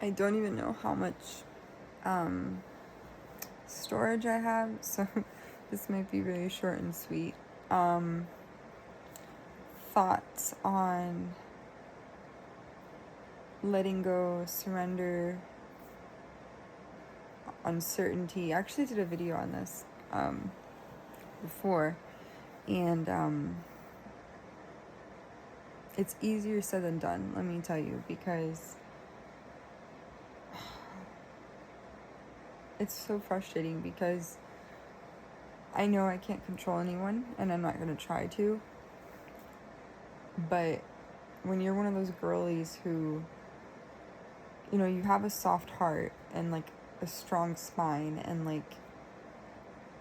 I don't even know how much storage I have, so this might be very short and sweet. Thoughts on letting go, surrender, uncertainty. I actually did a video on this before, and it's easier said than done, let me tell you, because it's so frustrating, because I know I can't control anyone, and I'm not going to try to, but when you're one of those girlies who, you know, you have a soft heart and like a strong spine, and like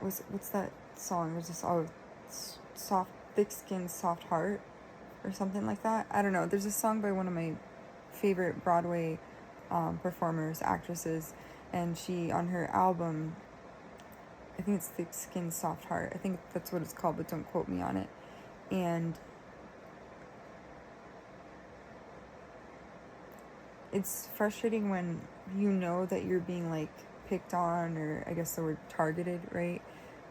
what's that song? There's this soft, thick skin, soft heart, or something like that. I don't know. There's a song by one of my favorite Broadway performers, actresses, and she, on her album, I think it's Thick Skin, Soft Heart. I think that's what it's called, but don't quote me on it. And it's frustrating when you know that you're being like picked on, or I guess the word targeted, right?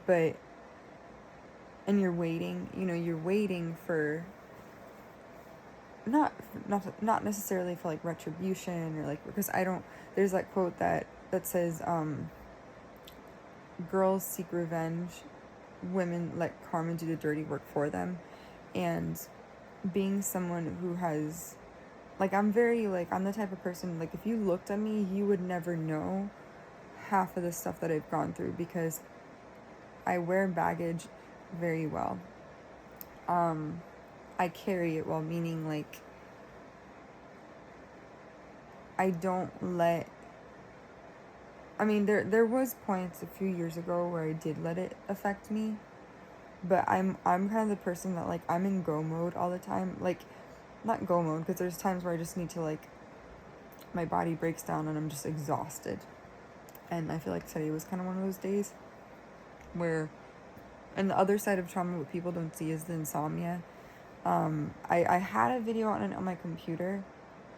But, and you're waiting, you know, you're waiting for not necessarily for like retribution, or like, because I don't, there's that quote that says girls seek revenge, women let karma do the dirty work for them. And being someone who has, like, I'm very, like, I'm the type of person, like, if you looked at me, you would never know half of the stuff that I've gone through, because I wear baggage very well. I carry it well, meaning, like, I don't let, I mean, there was points a few years ago where I did let it affect me, but I'm kind of the person that, like, I'm in go mode all the time. Like, not go mode, because there's times where I just need to, like, my body breaks down and I'm just exhausted. And I feel like today was kind of one of those days where, and the other side of trauma, what people don't see, is the insomnia. I had a video on my computer,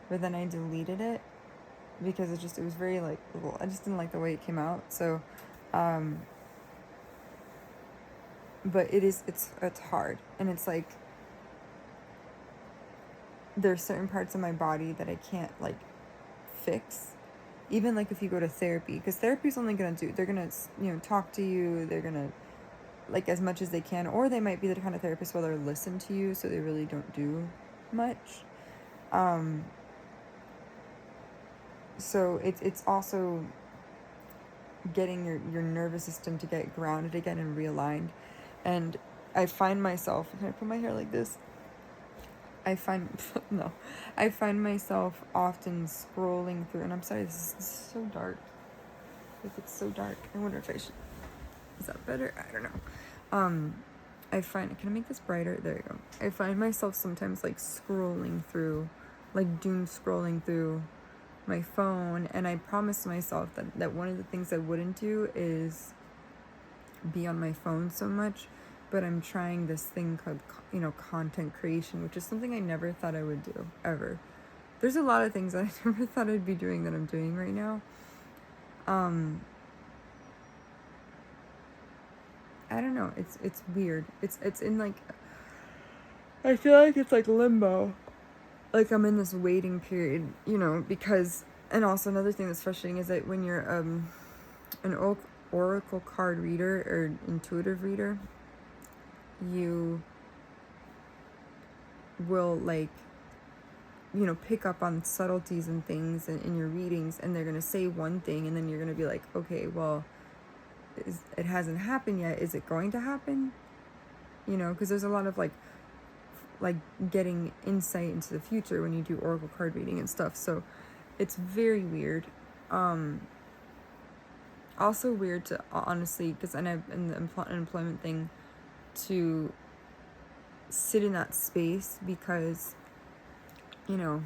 but then I deleted it because it was very, like, I just didn't like the way it came out. So, but it's hard, and it's like, there's certain parts of my body that I can't, like, fix. Even, like, if you go to therapy, because therapy's only gonna they're gonna, you know, talk to you, they're gonna, like, as much as they can, or they might be the kind of therapist where they'll listen to you, so they really don't do much. So it's also getting your nervous system to get grounded again and realigned. And I find myself, can I put my hair like this? I find myself often scrolling through, and I'm sorry, this is so dark. Like, it's so dark. I wonder if I should, is that better? I don't know. I find, can I make this brighter? There you go. I find myself sometimes, like, scrolling through, like, doom scrolling through my phone, and I promised myself that one of the things I wouldn't do is be on my phone so much, but I'm trying this thing called, you know, content creation, which is something I never thought I would do, ever. There's a lot of things that I never thought I'd be doing that I'm doing right now. I don't know, it's weird. It's in, like, I feel like it's like limbo. Like, I'm in this waiting period, you know, because, and also another thing that's frustrating is that when you're an oracle card reader or intuitive reader, you will, like, you know, pick up on subtleties and things in your readings, and they're going to say one thing, and then you're going to be like, okay, well, it hasn't happened yet. Is it going to happen? You know, because there's a lot of, like getting insight into the future when you do oracle card reading and stuff. So it's very weird. Also weird to, honestly, because in the employment thing, to sit in that space, because, you know,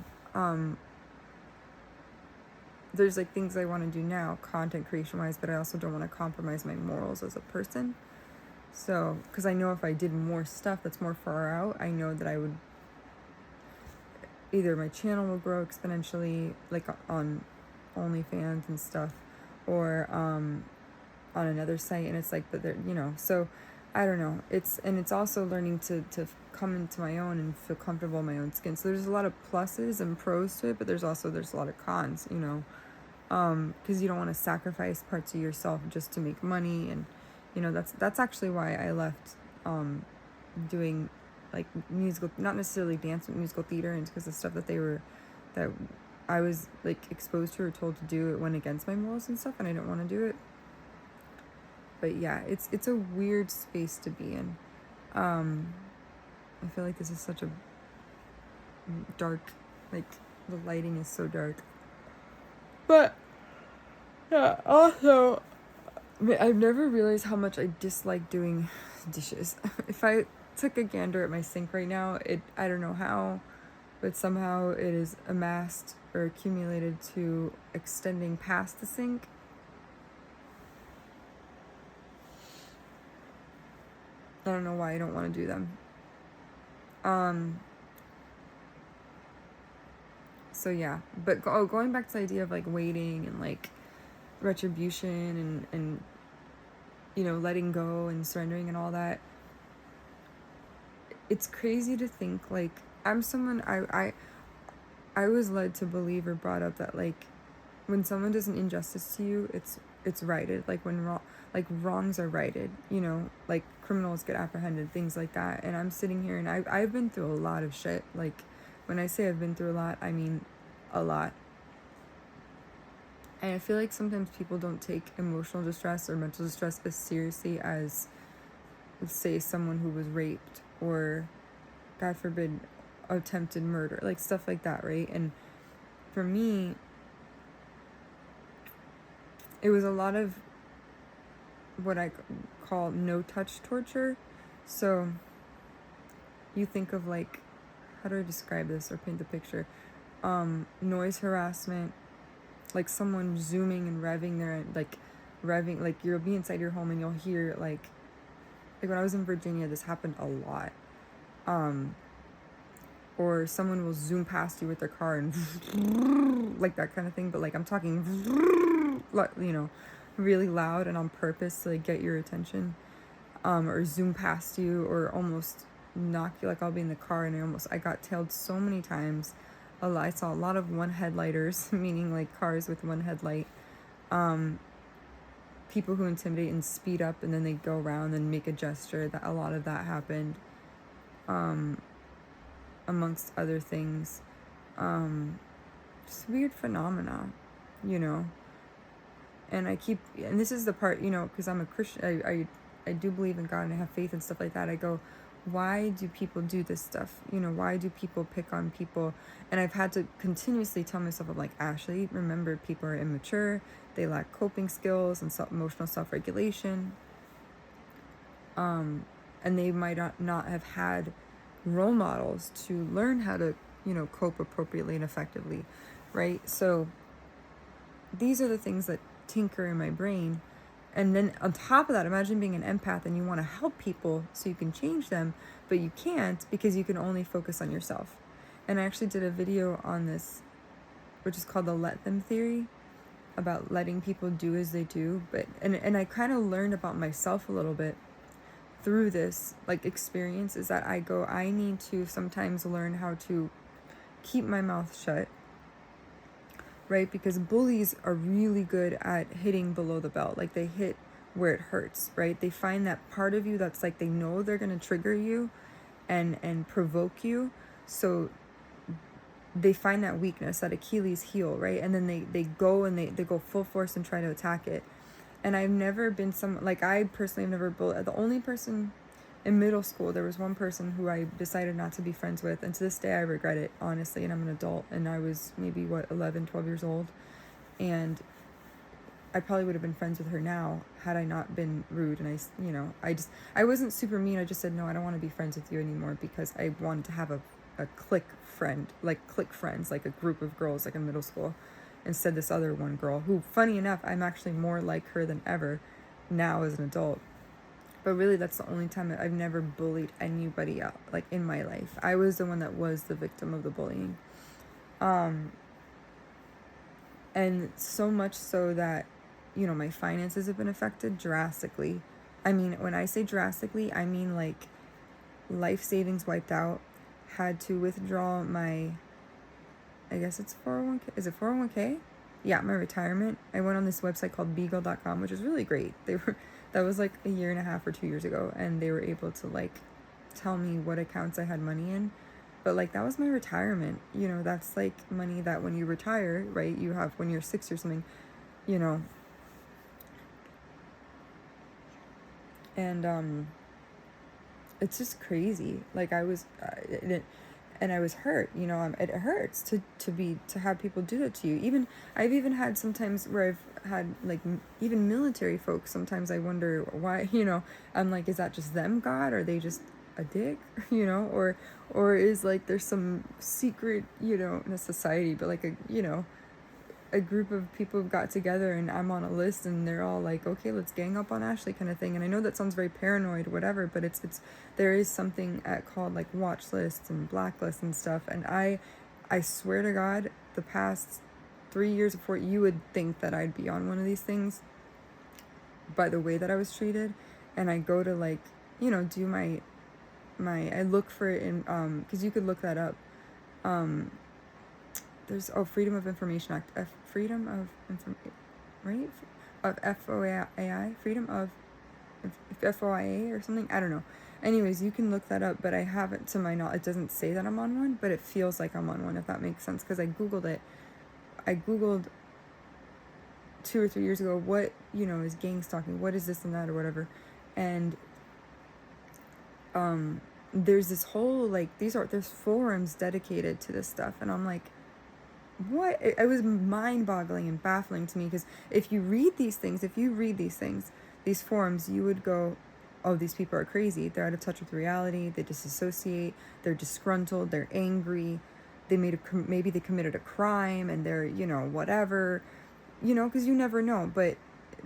there's, like, things I want to do now, content creation wise, but I also don't want to compromise my morals as a person. So, because I know if I did more stuff that's more far out, I know that I would, either my channel will grow exponentially, like, on OnlyFans and stuff, or on another site, and it's like, but they're, so I don't know. It's also learning to come into my own and feel comfortable in my own skin. So there's a lot of pluses and pros to it, but there's a lot of cons, because you don't want to sacrifice parts of yourself just to make money. And that's actually why I left doing like musical, not necessarily dance, but musical theater, and because the stuff that I was like exposed to or told to do, it went against my morals and stuff, and I didn't want to do it. But yeah, it's a weird space to be in. I feel like this is such a dark, like the lighting is so dark. But yeah, also I've never realized how much I dislike doing dishes. If I took a gander at my sink right now, I don't know how, but somehow it is amassed or accumulated to extending past the sink. I don't know why I don't want to do them. So yeah, but going back to the idea of like waiting and like retribution and letting go and surrendering and all that, it's crazy to think like I'm someone I was led to believe or brought up that like when someone does an injustice to you, it's righted. Like when wrongs are righted, like criminals get apprehended, things like that. And I'm sitting here and I've been through a lot of shit. Like when I say I've been through a lot, I mean a lot. And I feel like sometimes people don't take emotional distress or mental distress as seriously as, let's say, someone who was raped or, God forbid, attempted murder, like stuff like that, right? And for me, it was a lot of what I call no-touch torture. So you think of like, how do I describe this or paint the picture? Noise harassment, like someone zooming and revving, like you'll be inside your home and you'll hear like when I was in Virginia, this happened a lot. Or someone will zoom past you with their car and like that kind of thing, but like I'm talking really loud and on purpose to like get your attention, or zoom past you or almost knock you. Like I'll be in the car and I got tailed so many times. I saw a lot of one headlighters, meaning like cars with one headlight, people who intimidate and speed up and then they go around and make a gesture. That a lot of that happened, amongst other things. Just weird phenomena, and and this is the part, because I'm a Christian, I do believe in God and I have faith and stuff like that. I go, why do people do this stuff? Why do people pick on people? And I've had to continuously tell myself, I'm like, Ashley, remember, people are immature, they lack coping skills and emotional self-regulation, and they might not have had role models to learn how to cope appropriately and effectively, right? So these are the things that tinker in my brain. And then on top of that, imagine being an empath and you want to help people so you can change them, but you can't because you can only focus on yourself. And I actually did a video on this, which is called the let them theory, about letting people do as they do. And I kind of learned about myself a little bit through this like experience, is that I need to sometimes learn how to keep my mouth shut, right? Because bullies are really good at hitting below the belt. Like they hit where it hurts, right? They find that part of you that's like, they know they're going to trigger you and provoke you. So they find that weakness, that Achilles heel, right? And then they go and they go full force and try to attack it. And I've never been I personally have never bullied. The only person in middle school, there was one person who I decided not to be friends with. And to this day, I regret it, honestly. And I'm an adult. And I was maybe, 11, 12 years old. And I probably would have been friends with her now had I not been rude. And I wasn't super mean. I just said, no, I don't want to be friends with you anymore, because I wanted to have a clique friend, like clique friends, like a group of girls, like in middle school. Instead, this other one girl who, funny enough, I'm actually more like her than ever now as an adult. But really, that's the only time that I've never bullied anybody out, like in my life. I was the one that was the victim of the bullying. And And so much so that, you know, my finances have been affected drastically. I mean, when I say drastically, I mean like life savings wiped out, had to withdraw my, I guess it's 401k. Is it 401k? Yeah, my retirement. I went on this website called beagle.com, which is really great. That was like a year and a half or 2 years ago, and they were able to like tell me what accounts I had money in. But like that was my retirement. You know, that's like money that when you retire, right, you have when you're 60 or something, you know. And it's just crazy. Like I was and I was hurt, you know. It hurts to have people do that to you. Even I've even had sometimes where I've had like even military folks, sometimes I wonder why, you know. I'm like, is that just them, God? Are they just a dick? You know, or is like there's some secret, you know, in a society, but like a, you know, a group of people got together and I'm on a list and they're all like, okay, let's gang up on Ashley kind of thing. And I know that sounds very paranoid, whatever, but it's there is something called like watch lists and blacklists and stuff. And I swear to God, the past 3 years before, you would think that I'd be on one of these things by the way that I was treated. And I go to like, you know, do my I look for it in because you could look that up. There's Freedom of Information Act, Freedom of Information, right? Of FOIA, Freedom of FOIA or something. I don't know. Anyways, you can look that up, but I haven't, to my knowledge. It doesn't say that I'm on one, but it feels like I'm on one, if that makes sense, because I googled it. I googled 2 or 3 years ago, what, you know, is gang stalking? What is this and that or whatever, and there's this whole like there's forums dedicated to this stuff, and I'm like, what? It was mind-boggling and baffling to me, because if you read these things, these forums, you would go, oh, these people are crazy. They're out of touch with reality. They disassociate. They're disgruntled. They're angry. Maybe they committed a crime and they're, you know, whatever, you know, because you never know. But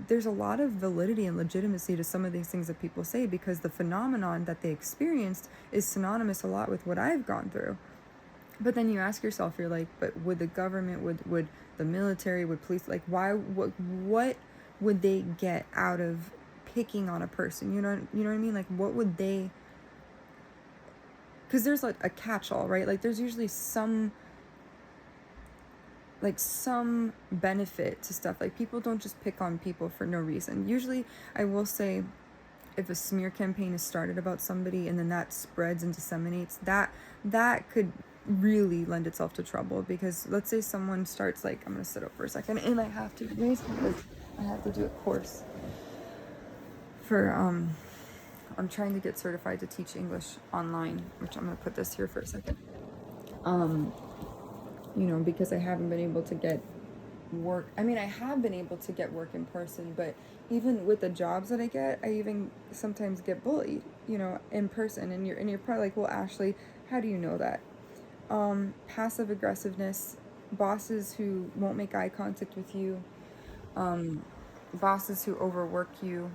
there's a lot of validity and legitimacy to some of these things that people say, because the phenomenon that they experienced is synonymous a lot with what I've gone through. But then you ask yourself, you're like, but would the government, would the military, would police, like, why, what would they get out of picking on a person? You know what I mean? Like, what would they, because there's like a catch-all, right? Like, there's usually some benefit to stuff. Like, people don't just pick on people for no reason. Usually, I will say, if a smear campaign is started about somebody and then that spreads and disseminates, that could really lend itself to trouble. Because let's say someone starts, like, I'm gonna sit up for a second and I have to because I have to do a course for I'm trying to get certified to teach English online, which I'm gonna put this here for a second. You know, because I haven't been able to get work. I mean, I have been able to get work in person, but even with the jobs that I get, I even sometimes get bullied, you know, in person. And you're probably like, well, Ashley, how do you know that? Passive aggressiveness, bosses who won't make eye contact with you, bosses who overwork you,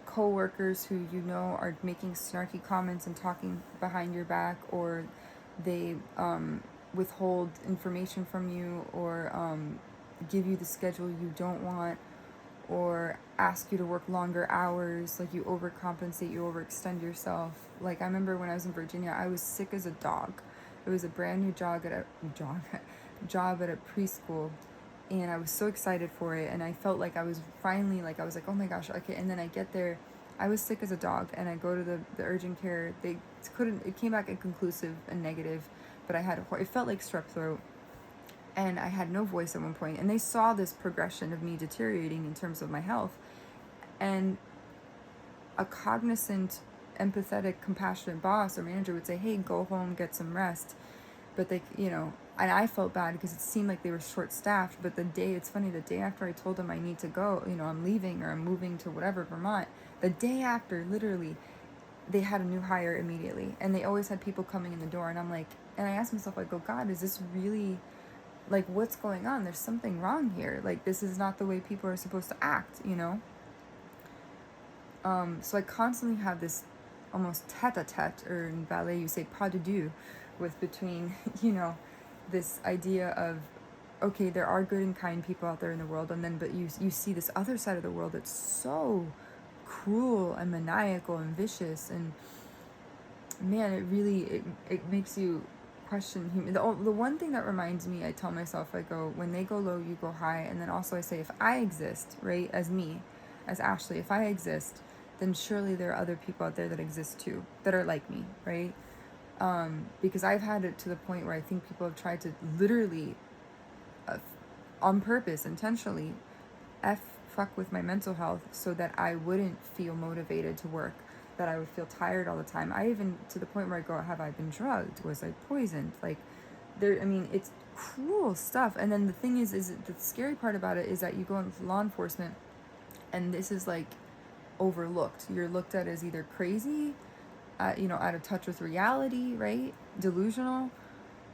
co-workers who, you know, are making snarky comments and talking behind your back, or they withhold information from you, or give you the schedule you don't want, or ask you to work longer hours, like you overcompensate, you overextend yourself. Like, I remember when I was in Virginia, I was sick as a dog. It was a brand new job at a preschool, and I was so excited for it, and I felt like I was finally, like, I was like, oh my gosh, okay. And then I get there, I was sick as a dog, and I go to the urgent care. It came back inconclusive and negative, but it felt like strep throat, and I had no voice at one point, and they saw this progression of me deteriorating in terms of my health, and a cognizant, empathetic, compassionate boss or manager would say, hey, go home, get some rest. But they, you know, and I felt bad because it seemed like they were short-staffed. But it's funny, the day after I told them I need to go, you know, I'm leaving or I'm moving to whatever, Vermont, the day after, literally, they had a new hire immediately. And they always had people coming in the door. And I'm like, and I asked myself, I go, God, is this really, like, what's going on? There's something wrong here. Like, this is not the way people are supposed to act, you know? So I constantly have this almost tete-a-tete, or in ballet you say pas de deux, between, you know, this idea of okay, there are good and kind people out there in the world, and then but you see this other side of the world that's so cruel and maniacal and vicious, and man, it makes you question human. The one thing that reminds me, I tell myself, I go, when they go low, you go high. And then also I say, if I exist, right, as me, as Ashley, if I exist, then surely there are other people out there that exist too, that are like me, right? Because I've had it to the point where I think people have tried to literally, uh, on purpose, intentionally, fuck with my mental health so that I wouldn't feel motivated to work, that I would feel tired all the time. I even, to the point where I go, have I been drugged? Was I poisoned? Like, there, I mean, it's cruel stuff. And then the thing is the scary part about it is that you go into law enforcement, and this is like overlooked. You're looked at as either crazy, out of touch with reality, right? Delusional,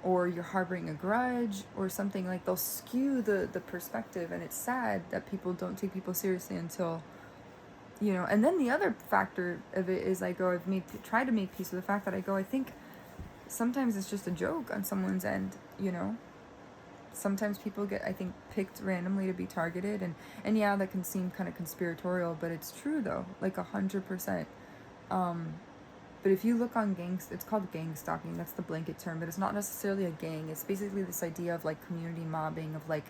or you're harboring a grudge or something. Like, they'll skew the perspective, and it's sad that people don't take people seriously until, and then the other factor of it is I go, tried to make peace with the fact that I go, I think sometimes it's just a joke on someone's end. Sometimes people get, I think, picked randomly to be targeted, and yeah, that can seem kind of conspiratorial, but it's true though, like 100%. But if you look on gangs, it's called gang stalking. That's the blanket term, but it's not necessarily a gang. It's basically this idea of like community mobbing, of like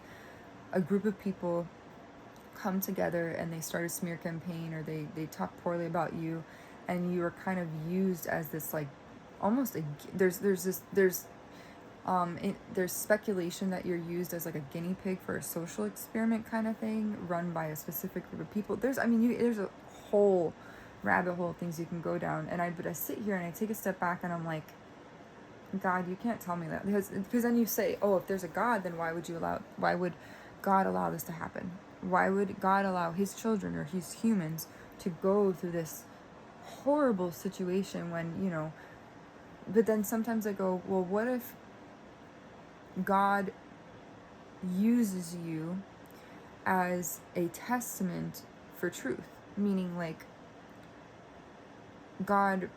a group of people come together and they start a smear campaign, or they talk poorly about you, and you are kind of used as this like almost a there's speculation that you're used as like a guinea pig for a social experiment kind of thing run by a specific group of people. There's a whole rabbit hole of things you can go down, and I sit here and I take a step back and I'm like, God, you can't tell me that, because then you say, oh, if there's a God, then why would God allow this to happen? Why would God allow his children or his humans to go through this horrible situation when. But then sometimes I go, well, what if God uses you as a testament for truth? Meaning, like, God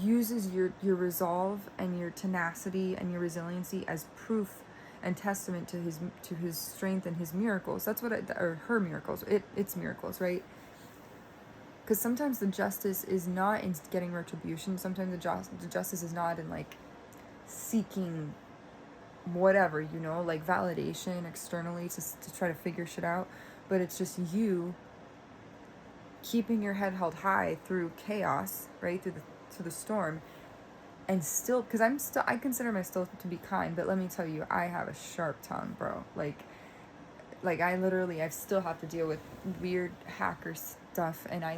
uses your resolve and your tenacity and your resiliency as proof and testament to his strength and his miracles. That's what or her miracles. It's miracles, right? Because sometimes the justice is not in getting retribution. Sometimes the justice is not in like seeking whatever, like validation externally to try to figure shit out, but it's just you keeping your head held high through chaos, right, through the storm, and still, because I consider myself to be kind, but let me tell you, I have a sharp tongue, bro. Like I still have to deal with weird hacker stuff, and I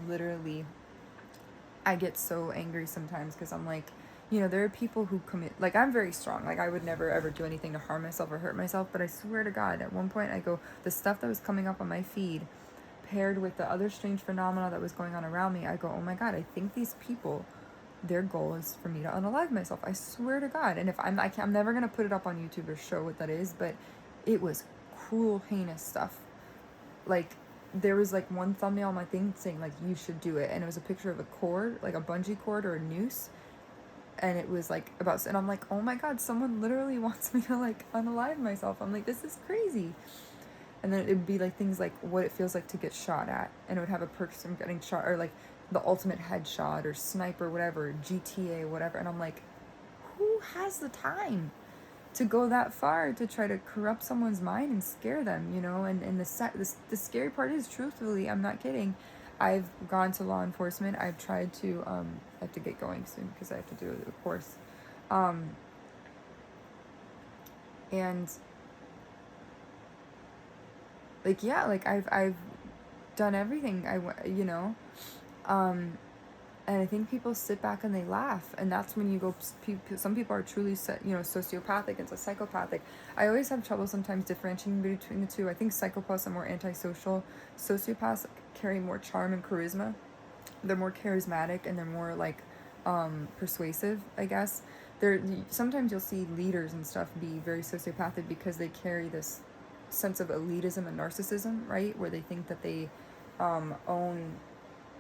get so angry sometimes because I'm like, there are people who commit, like, I'm very strong. Like, I would never ever do anything to harm myself or hurt myself, but I swear to God, at one point I go, the stuff that was coming up on my feed, paired with the other strange phenomena that was going on around me, I go, oh my God, I think these people, their goal is for me to unalive myself. I swear to God. And if I'm never going to put it up on YouTube or show what that is, but it was cruel, heinous stuff. Like, there was like one thumbnail on my thing saying like, you should do it, and it was a picture of a cord, like a bungee cord or a noose, and it was like and I'm like, oh my God, someone literally wants me to like unalive myself. I'm like, this is crazy. And then it'd be like things like what it feels like to get shot at, and it would have a person getting shot, or like the ultimate headshot, or sniper, whatever, GTA, whatever. And I'm like, who has the time to go that far to try to corrupt someone's mind and scare them, And the scary part is, truthfully, I'm not kidding, I've gone to law enforcement. I've tried to I have to get going soon because I have to do a course, and like, yeah, like I've done everything and I think people sit back and they laugh, and that's when you go, some people are truly sociopathic and psychopathic. I always have trouble sometimes differentiating between the two. I think psychopaths are more antisocial. Sociopaths carry more charm and charisma. They're more charismatic, and they're more like persuasive, I guess. Sometimes you'll see leaders and stuff be very sociopathic because they carry this sense of elitism and narcissism, right? Where they think that they own,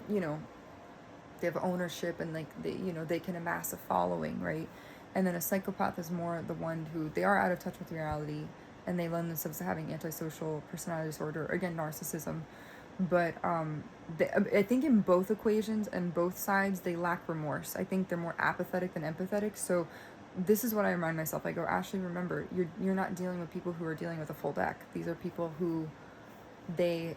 they have ownership, and like they can amass a following, right? And then a psychopath is more the one who, they are out of touch with reality. and they lend themselves to having antisocial personality disorder, again, narcissism. But I think in both equations and both sides, they lack remorse. I think they're more apathetic than empathetic. So this is what I remind myself. I go, Ashley, remember, you're not dealing with people who are dealing with a full deck. These are people who they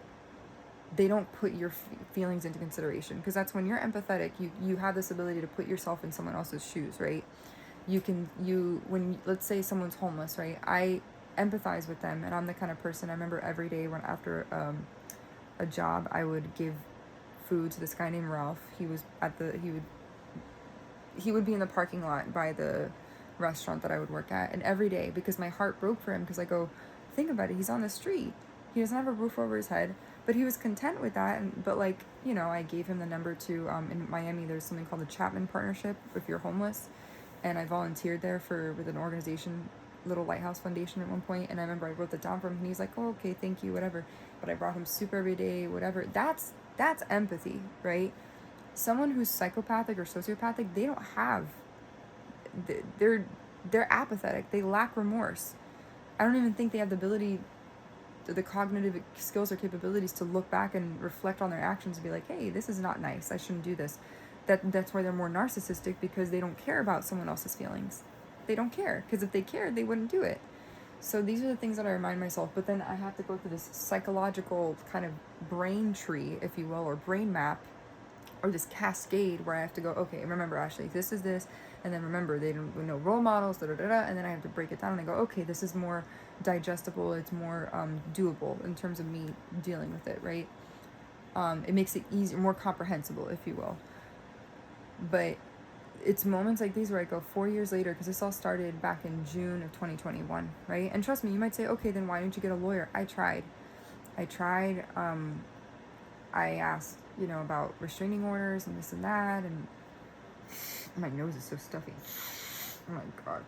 don't put your feelings into consideration, because that's when you're empathetic, you have this ability to put yourself in someone else's shoes, right? When, let's say someone's homeless, right? I empathize with them, and I'm the kind of person, I remember every day when after a job, I would give food to this guy named Ralph. He would be in the parking lot by the restaurant that I would work at, and every day, because my heart broke for him, because I go, think about it, he's on the street, he doesn't have a roof over his head, but he was content with that. But like, I gave him the number to in Miami there's something called the Chapman Partnership if you're homeless, and I volunteered there with an organization, Little Lighthouse Foundation, at one point, and I remember I wrote that down for him, and he's like, oh, okay, thank you, whatever. But I brought him soup every day, whatever. That's empathy, right? Someone who's psychopathic or sociopathic, they don't have, they're apathetic, they lack remorse. I don't even think they have the cognitive skills or capabilities to look back and reflect on their actions and be like, hey, this is not nice, I shouldn't do this. That's why they're more narcissistic, because they don't care about someone else's feelings. They don't care, because if they cared, they wouldn't do it. So these are the things that I remind myself. But then I have to go through this psychological kind of brain tree, if you will, or brain map, or this cascade where I have to go, okay, remember, Ashley, this is this, and then remember, they don't know role models, and then I have to break it down and I go, okay, this is more digestible, it's more doable in terms of me dealing with it, right? It makes it easier, more comprehensible, if you will. But it's moments like these where I go 4 years later, because this all started back in June of 2021, right? And trust me, you might say, okay, then why didn't you get a lawyer? I tried. I asked, about restraining orders and this and that, and my nose is so stuffy. Oh my God.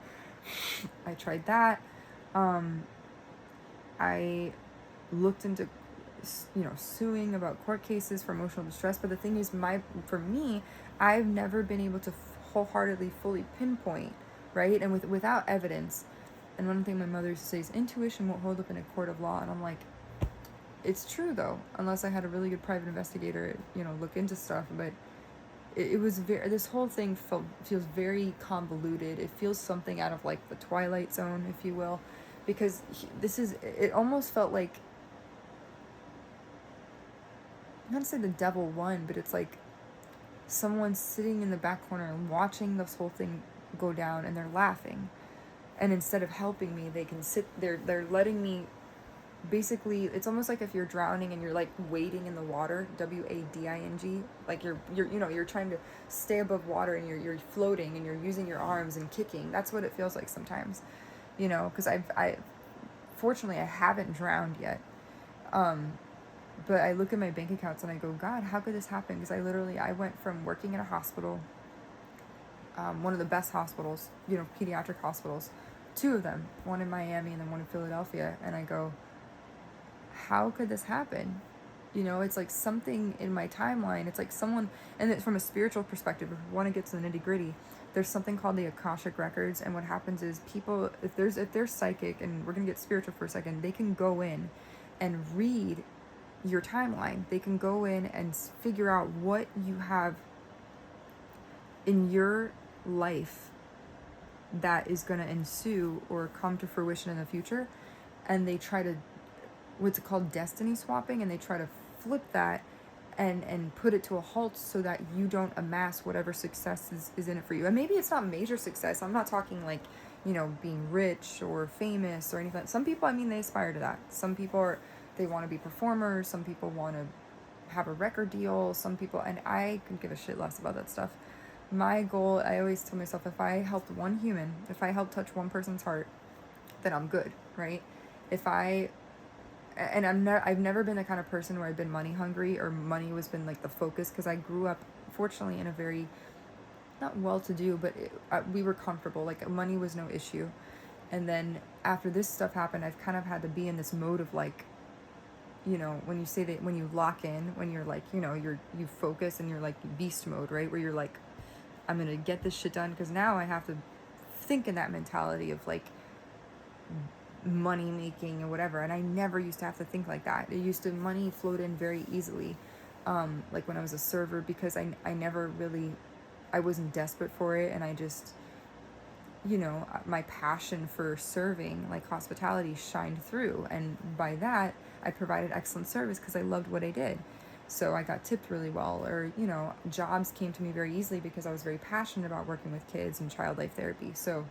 I tried that. I looked into, suing about court cases for emotional distress. But the thing is, for me, I've never been able to wholeheartedly, fully pinpoint, right? And without evidence. And one thing my mother used to say is, intuition won't hold up in a court of law. And I'm like, it's true though, unless I had a really good private investigator, look into stuff. But it was this whole thing feels very convoluted. It feels something out of like the Twilight Zone, if you will, because it almost felt like, I'm not to say the devil won, but it's like someone sitting in the back corner and watching this whole thing go down, and they're laughing, and instead of helping me, they're letting me, basically, it's almost like if you're drowning and you're like wading in the water, WADING, like you're trying to stay above water, and you're floating and you're using your arms and kicking. That's what it feels like sometimes, because I fortunately I haven't drowned yet, but I look at my bank accounts and I go, God, how could this happen? Because I went from working in a hospital, one of the best hospitals, pediatric hospitals, two of them, one in Miami and then one in Philadelphia, and I go, how could this happen? It's like something in my timeline. It's like someone, and it's from a spiritual perspective, if you want to get to the nitty gritty, there's something called the Akashic Records. And what happens is people, if they're psychic, and we're going to get spiritual for a second, they can go in and read your timeline. They can go in and figure out what you have in your life that is going to ensue or come to fruition in the future. And they try to, what's called destiny swapping, and they try to flip that and put it to a halt so that you don't amass whatever success is in it for you. And maybe it's not major success. I'm not talking like, being rich or famous or anything. Some people, they aspire to that. Some people they want to be performers. Some people want to have a record deal. Some people, and I could give a shit less about that stuff. My goal, I always tell myself, if I helped one human, if I helped touch one person's heart, then I'm good, right? I've never been the kind of person where I've been money hungry, or money was been like the focus, because I grew up, fortunately, in a very, not well-to-do, but we were comfortable, like money was no issue. And then after this stuff happened, I've kind of had to be in this mode of like, when you say that, when you lock in, when you're like, you focus and you're like beast mode, right? Where you're like, I'm going to get this shit done, because now I have to think in that mentality of like money making and whatever. And I never used to have to think like that. Money flowed in very easily. Like when I was a server, because I never really, I wasn't desperate for it. And I just, my passion for serving, like hospitality, shined through. And by that, I provided excellent service because I loved what I did. So I got tipped really well, or, jobs came to me very easily because I was very passionate about working with kids and child life therapy. So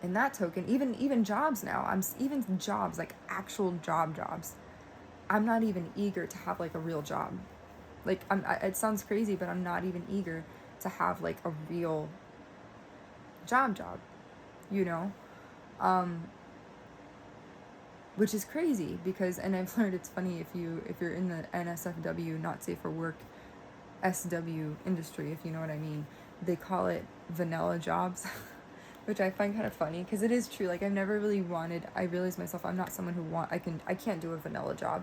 in that token, even jobs now, even jobs, like actual jobs, I'm not even eager to have like a real job. Like it sounds crazy, but I'm not even eager to have like a real job, you know? Um, which is crazy because, and I've learned it's funny if you're in the NSFW, not safe for work, SW industry, if you know what I mean, they call it vanilla jobs, which I find kind of funny because it is true. Like I've never really wanted. I realize myself, I'm not someone who I can't do a vanilla job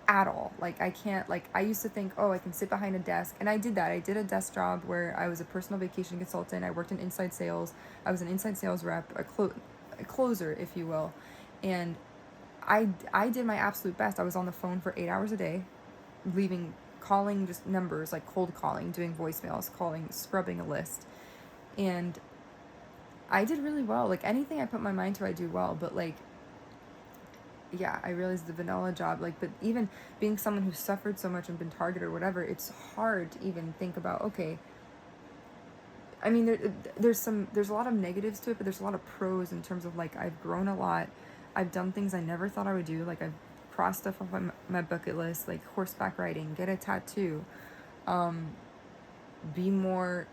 at all. Like I can't. Like I used to think, oh, I can sit behind a desk, and I did that. I did a desk job where I was a personal vacation consultant. I worked in inside sales. I was an inside sales rep, a closer, if you will, and I did my absolute best. I was on the phone for 8 hours a day, calling just numbers, like cold calling, doing voicemails, calling, scrubbing a list. And I did really well. Like anything I put my mind to, I do well. But like, yeah, I realized the vanilla job, like, but even being someone who suffered so much and been targeted or whatever, it's hard to even think about, okay, I mean, there's a lot of negatives to it, but there's a lot of pros in terms of like, I've grown a lot. I've done things I never thought I would do. Like I've crossed stuff off my bucket list, like horseback riding, get a tattoo, be more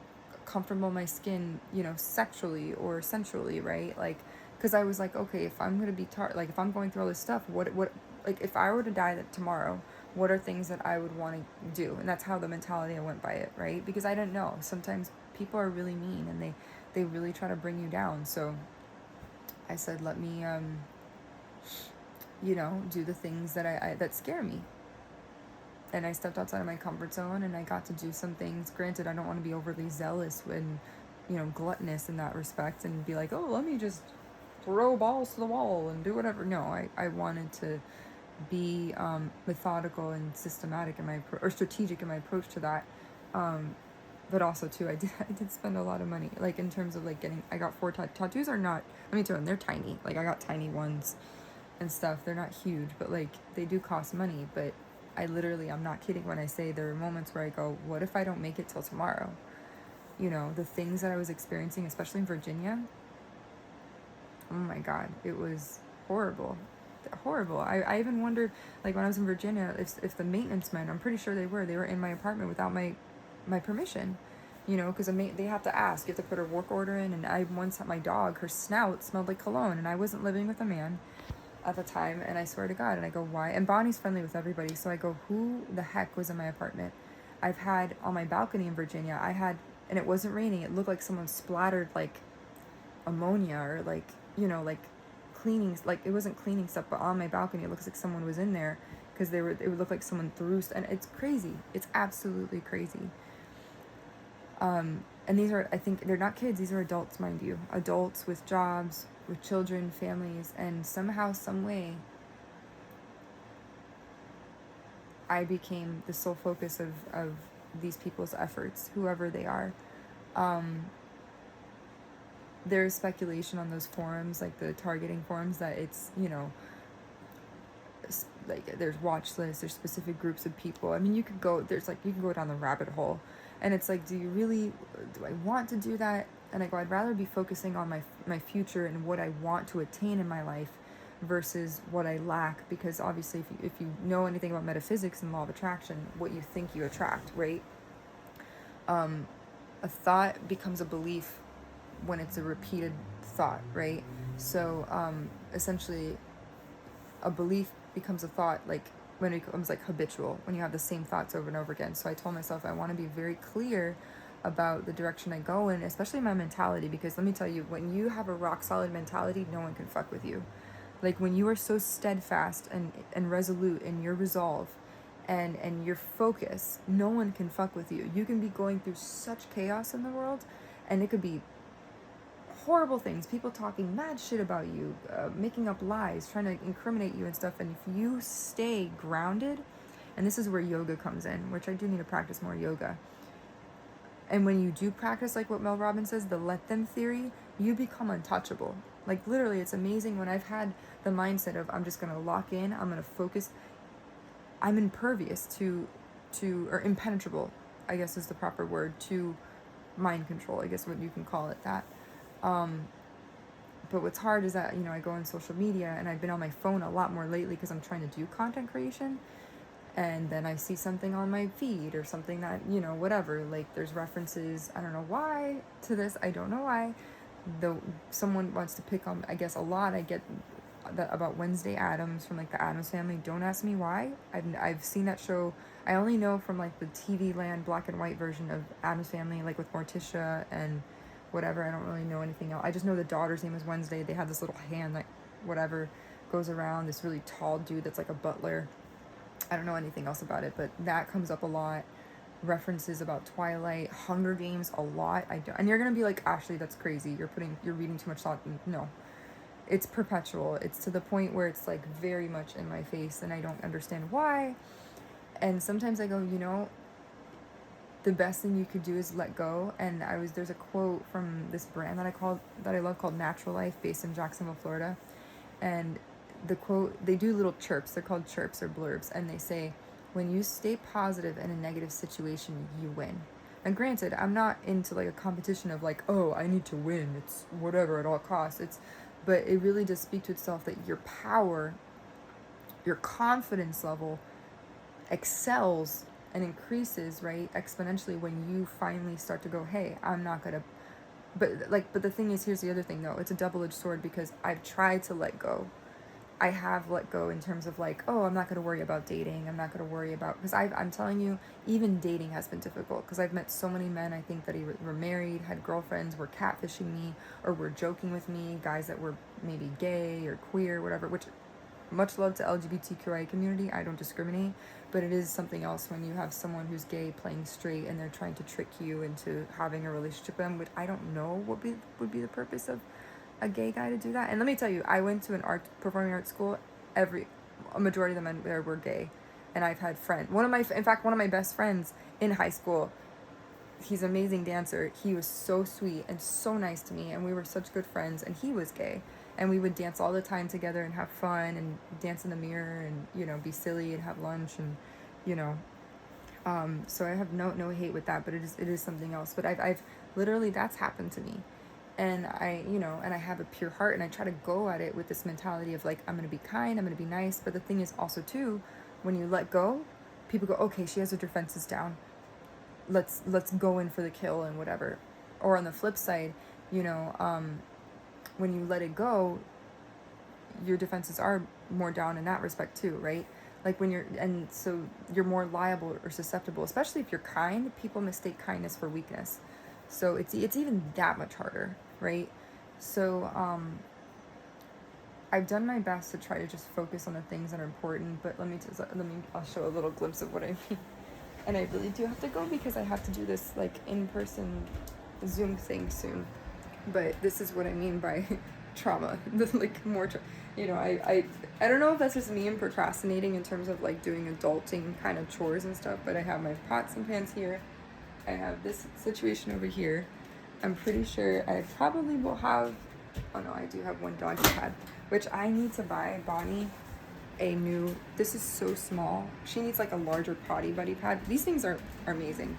comfortable in my skin, sexually or sensually, right? Like, because I was like, okay, if I'm gonna be like if I'm going through all this stuff, what, like if I were to die tomorrow, what are things that I would want to do? And that's how the mentality I went by it, right? Because I didn't know. Sometimes people are really mean and they really try to bring you down. So I said, let me, do the things that that scare me. And I stepped outside of my comfort zone and I got to do some things. Granted, I don't want to be overly zealous and, gluttonous in that respect and be like, oh, let me just throw balls to the wall and do whatever. No, I wanted to be methodical and systematic in or strategic in my approach to that. But also too, I did spend a lot of money, like in terms of like I got 4 tattoos are not, let me tell you, they're tiny. Like I got tiny ones and stuff. They're not huge, but like they do cost money. But I'm not kidding when I say there are moments where I go, what if I don't make it till tomorrow? The things that I was experiencing, especially in Virginia, oh my God, it was horrible. Horrible. I even wondered, like when I was in Virginia, if the maintenance men, I'm pretty sure they were in my apartment without my permission, because they have to ask. You have to put a work order in. And I once had my dog, her snout smelled like cologne, and I wasn't living with a man at the time, and I swear to God, and I go, why? And Bonnie's friendly with everybody, so I go, who the heck was in my apartment? I've had on my balcony in Virginia, and it wasn't raining, it looked like someone splattered like ammonia or like, like cleaning, like it wasn't cleaning stuff, but on my balcony it looks like someone was in there because it would look like someone threw, and it's crazy. It's absolutely crazy. And these are, I think they're not kids, these are adults, mind you, adults with jobs, with children, families, and somehow, some way, I became the sole focus of these people's efforts, whoever they are. There's speculation on those forums, like the targeting forums, that it's, like there's watch lists, there's specific groups of people. I mean, you can go down the rabbit hole, and it's like, do I want to do that? And I go, I'd rather be focusing on my future and what I want to attain in my life versus what I lack, because obviously if you know anything about metaphysics and law of attraction, what you think you attract, right? A thought becomes a belief when it's a repeated thought, right? So essentially a belief becomes a thought, like when it becomes like habitual, when you have the same thoughts over and over again. So I told myself I want to be very clear about the direction I go in, especially my mentality, because let me tell you, when you have a rock solid mentality, no one can fuck with you. Like when you are so steadfast and resolute in your resolve and your focus, no one can fuck with you. You can be going through such chaos in the world, and it could be horrible things, people talking mad shit about you, making up lies, trying to incriminate you and stuff. And if you stay grounded, and this is where yoga comes in, which I do need to practice more yoga. And when you do practice, like what Mel Robbins says, the let them theory, you become untouchable. Like literally, it's amazing when I've had the mindset of I'm just gonna lock in, I'm gonna focus. I'm impervious or impenetrable, I guess is the proper word, to mind control, I guess what you can call it that. But what's hard is that, I go on social media and I've been on my phone a lot more lately because I'm trying to do content creation. And then I see something on my feed or something that, whatever, like there's references, I don't know why, to this, I don't know why. Though someone wants to pick on, I guess a lot, I get that about Wednesday Addams from like the Addams Family. Don't ask me why. I've seen that show. I only know from like the TV land black and white version of Addams Family, like with Morticia and whatever. I don't really know anything else. I just know the daughter's name is Wednesday. They had this little hand that whatever goes around, this really tall dude that's like a butler. I don't know anything else about it, but that comes up a lot. References about Twilight, Hunger Games a lot. And you're gonna be like, Ashley, that's crazy. You're reading too much thought. No, it's perpetual. It's to the point where it's like very much in my face, and I don't understand why. And sometimes I go, the best thing you could do is let go. And there's a quote from this brand that I love called Natural Life, based in Jacksonville, Florida, and the quote, they do little chirps, they're called chirps or blurbs, and they say, when you stay positive in a negative situation, you win. And granted, I'm not into like a competition of like, oh, I need to win, it's whatever at all costs. But it really does speak to itself that your power, your confidence level excels and increases, right, exponentially when you finally start to go, hey, I'm not gonna. But the thing is, here's the other thing though, it's a double-edged sword, because I've tried to let go. I have let go in terms of like, oh, I'm not going to worry about dating. I'm not going to worry about, because I'm telling you, even dating has been difficult, because I've met so many men, I think, that were married, had girlfriends, were catfishing me, or were joking with me, guys that were maybe gay or queer, whatever, which much love to LGBTQI community. I don't discriminate, but it is something else when you have someone who's gay playing straight and they're trying to trick you into having a relationship with them, which I don't know what would be the purpose of a gay guy to do that. And let me tell you, I went to an performing arts school. A majority of the men there were gay, and I've had friends. One of my best friends in high school, he's an amazing dancer. He was so sweet and so nice to me, and we were such good friends. And he was gay, and we would dance all the time together and have fun and dance in the mirror and be silly and have lunch and so I have no hate with that, but it is something else. But I've literally, that's happened to me. And I have a pure heart, and I try to go at it with this mentality of like, I'm going to be kind, I'm going to be nice. But the thing is also too, when you let go, people go, okay, she has her defenses down. Let's go in for the kill and whatever. Or on the flip side, when you let it go, your defenses are more down in that respect too, right? Like so you're more liable or susceptible, especially if you're kind. People mistake kindness for weakness. So it's even that much harder, right? So I've done my best to try to just focus on the things that are important, but I'll show a little glimpse of what I mean. And I really do have to go because I have to do this like in-person Zoom thing soon. But this is what I mean by trauma. Like more I don't know if that's just me and procrastinating in terms of like doing adulting kind of chores and stuff, but I have my pots and pans here. I have this situation over here. I'm pretty sure I probably will have, oh no, I do have one doggy pad, which I need to buy Bonnie a new, this is so small. She needs like a larger potty buddy pad. These things are amazing.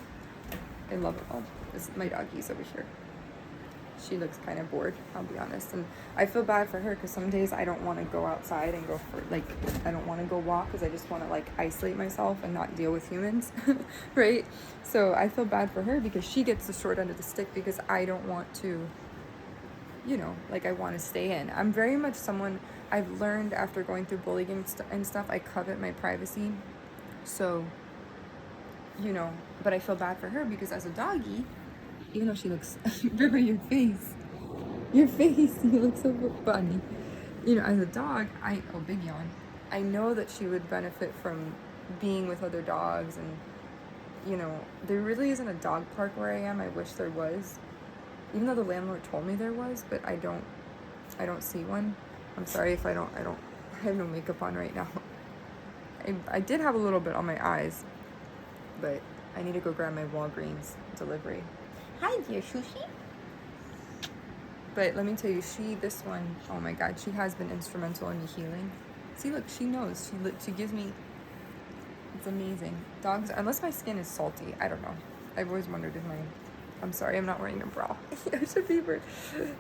I love it. Oh, my doggy's over here. She looks kind of bored, I'll be honest. And I feel bad for her because some days I don't want to go outside and go for, like, I don't want to go walk because I just want to, like, isolate myself and not deal with humans, right? So I feel bad for her because she gets the short end of the stick because I don't want to, I want to stay in. I'm very much someone, I've learned after going through bullying and stuff, I covet my privacy. So, but I feel bad for her because as a doggy, even though she looks, remember your face, you look so funny. As a dog, big yawn. I know that she would benefit from being with other dogs, and, there really isn't a dog park where I am. I wish there was. even though the landlord told me there was, but I don't see one. I'm sorry if I have no makeup on right now. I did have a little bit on my eyes, but I need to go grab my Walgreens delivery. Hi, dear Shushi. But let me tell you, this one, oh my God, she has been instrumental in me healing. See, look, she knows. She gives me, it's amazing. Dogs, unless my skin is salty, I don't know. I've always wondered if I'm sorry, I'm not wearing a bra. I should be weird.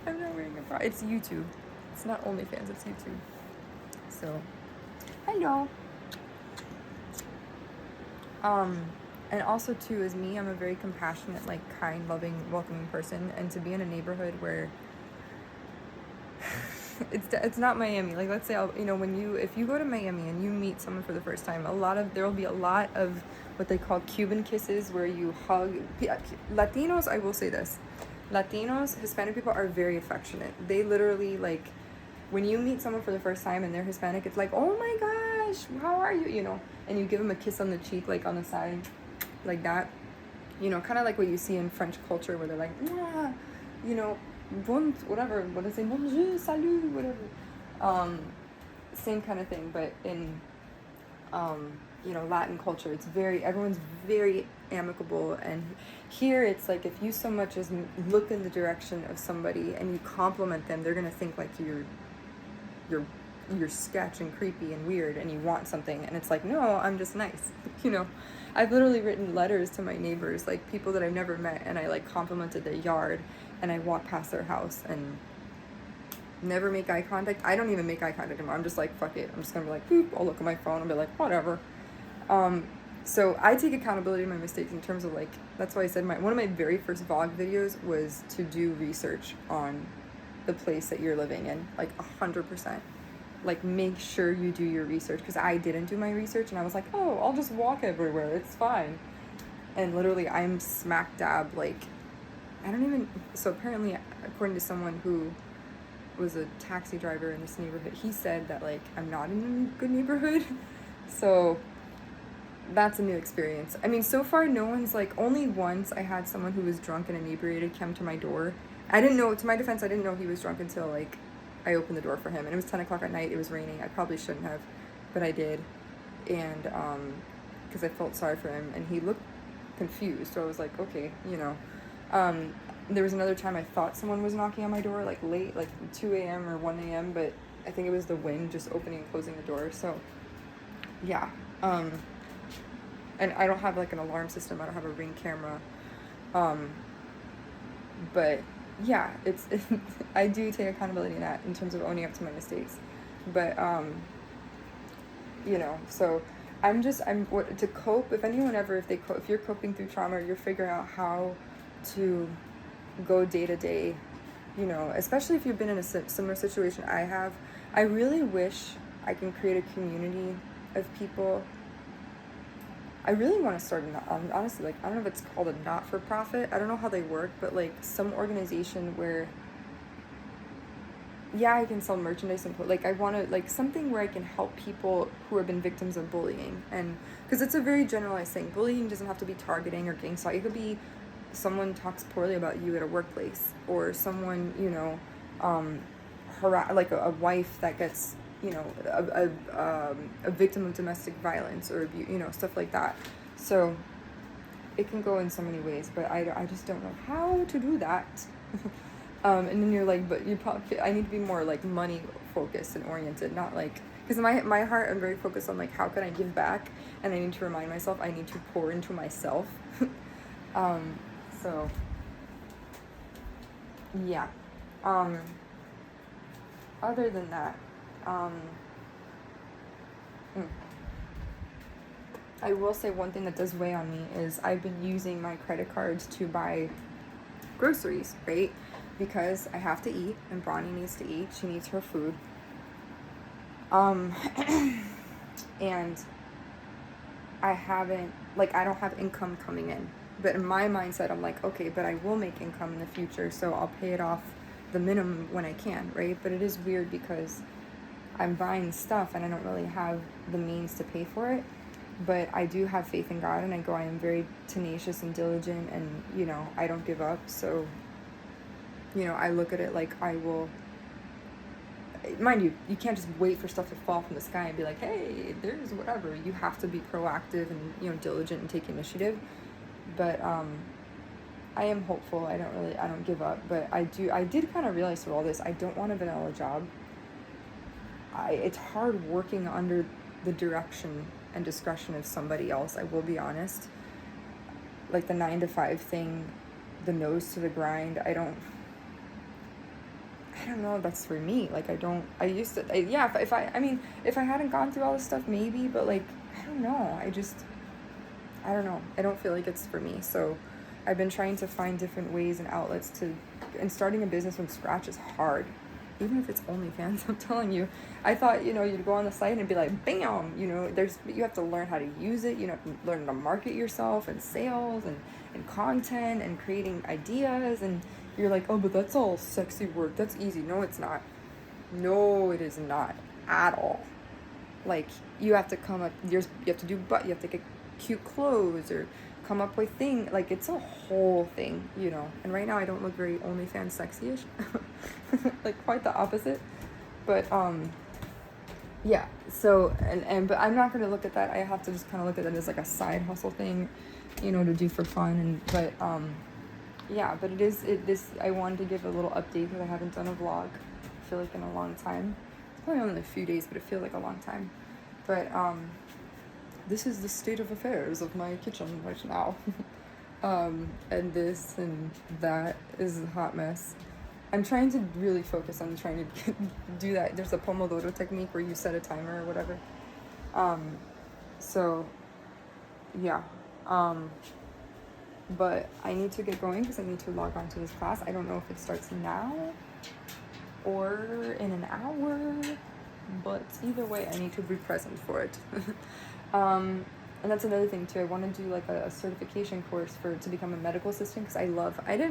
I'm not wearing a bra. It's YouTube. It's not OnlyFans, it's YouTube. So, hello. And also too, as me, I'm a very compassionate, like kind, loving, welcoming person. And to be in a neighborhood where it's not Miami. Like, let's say, if you go to Miami and you meet someone for the first time, there will be a lot of what they call Cuban kisses, where you hug. Latinos, I will say this, Latinos, Hispanic people are very affectionate. They literally, like, when you meet someone for the first time and they're Hispanic, it's like, oh my gosh, how are you, and you give them a kiss on the cheek, like on the side, like that, kind of like what you see in French culture, where they're like, yeah, bon, whatever, what do I say, bonjour, salut, whatever, same kind of thing, but in, Latin culture, everyone's very amicable, and here it's like, if you so much as look in the direction of somebody and you compliment them, they're gonna think like you're sketch and creepy and weird and you want something, and it's like, no, I'm just nice. I've literally written letters to my neighbors, like people that I've never met, and I like complimented their yard, and I walk past their house and never make eye contact. I don't even make eye contact anymore. I'm just like, fuck it, I'm just gonna be like, boop, I'll look at my phone and be like, whatever. So I take accountability of my mistakes in terms of, like, that's why I said one of my very first vlog videos was to do research on the place that you're living in, like 100%. Like, make sure you do your research, because I didn't do my research, and I was like, oh, I'll just walk everywhere, it's fine. And literally, I'm smack dab, like, so apparently, according to someone who was a taxi driver in this neighborhood, he said that, like, I'm not in a good neighborhood. So that's a new experience. I mean, so far, no one's, like, only once I had someone who was drunk and inebriated come to my door. I didn't know, to my defense, I didn't know he was drunk until, like, I opened the door for him, and it was 10 o'clock at night, it was raining, I probably shouldn't have, but I did, and, because I felt sorry for him, and he looked confused, so I was like, okay, there was another time I thought someone was knocking on my door, like, late, like, 2 a.m. or 1 a.m., but I think it was the wind just opening and closing the door, so, yeah, and I don't have, like, an alarm system, I don't have a Ring camera, but yeah, I do take accountability in that, in terms of owning up to my mistakes, but, so to cope, if anyone ever, if you're coping through trauma, or you're figuring out how to go day to day, especially if you've been in a similar situation I have, I really wish I can create a community of people. I really want to start honestly, like, I don't know if it's called a not-for-profit. I don't know how they work, but, like, some organization where, yeah, I can sell merchandise and like, I want to, like, something where I can help people who have been victims of bullying. And because it's a very generalized thing. Bullying doesn't have to be targeting or gang stalking. It could be someone talks poorly about you at a workplace, or someone, like a wife that gets, a victim of domestic violence or abuse, stuff like that. So it can go in so many ways, but I just don't know how to do that. And then you're like, but I need to be more, like, money focused and oriented, not like, because my heart, I'm very focused on, like, how can I give back, and I need to remind myself I need to pour into myself. So yeah, other than that, I will say one thing that does weigh on me is I've been using my credit cards to buy groceries, right? Because I have to eat, and Bronny needs to eat. She needs her food. And I don't have income coming in. But in my mindset, I'm like, okay, but I will make income in the future, so I'll pay it off the minimum when I can, right? But it is weird because I'm buying stuff and I don't really have the means to pay for it. But I do have faith in God, and I am very tenacious and diligent, and, I don't give up. So You know, I look at it like I will, mind you, you can't just wait for stuff to fall from the sky and be like, hey, there's whatever. You have to be proactive and, you know, diligent and take initiative. But I am hopeful. I don't give up. But I did kind of realize through all this, I don't want a vanilla job. It's hard working under the direction and discretion of somebody else, I will be honest. Like the 9 to 5 thing, the nose to the grind, I don't know if that's for me. Like, I used to, yeah, if I hadn't gone through all this stuff, maybe, but like, I don't know. I don't know. I don't feel like it's for me. So I've been trying to find different ways and outlets and starting a business from scratch is hard. Even if it's OnlyFans, I'm telling you. I thought, you know, you'd go on the site and be like, bam, you know, you have to learn how to use it. You have to learn to market yourself and sales and content and creating ideas. And you're like, oh, but that's all sexy work. That's easy. No, it's not. No, it is not at all. Like, you have to come up, you have to do, you have to get cute clothes or come up with things. Like, it's a whole thing, you know. And right now I don't look very OnlyFans sexy-ish. Like, quite the opposite. But yeah, so but I'm not going to look at that. I have to just kind of look at it as like a side hustle thing, you know, to do for fun. Yeah, but I wanted to give a little update because I haven't done a vlog, I feel like, in a long time. It's probably only a few days, but it feels like a long time. But this is the state of affairs of my kitchen right now. And this and that is a hot mess. I'm trying to really focus on trying to do that. There's a Pomodoro technique where you set a timer or whatever. So, yeah. But I need to get going because I need to log on to this class. I don't know if it starts now or in an hour, but either way, I need to be present for it. And that's another thing too. I want to do like a certification course to become a medical assistant because I didn't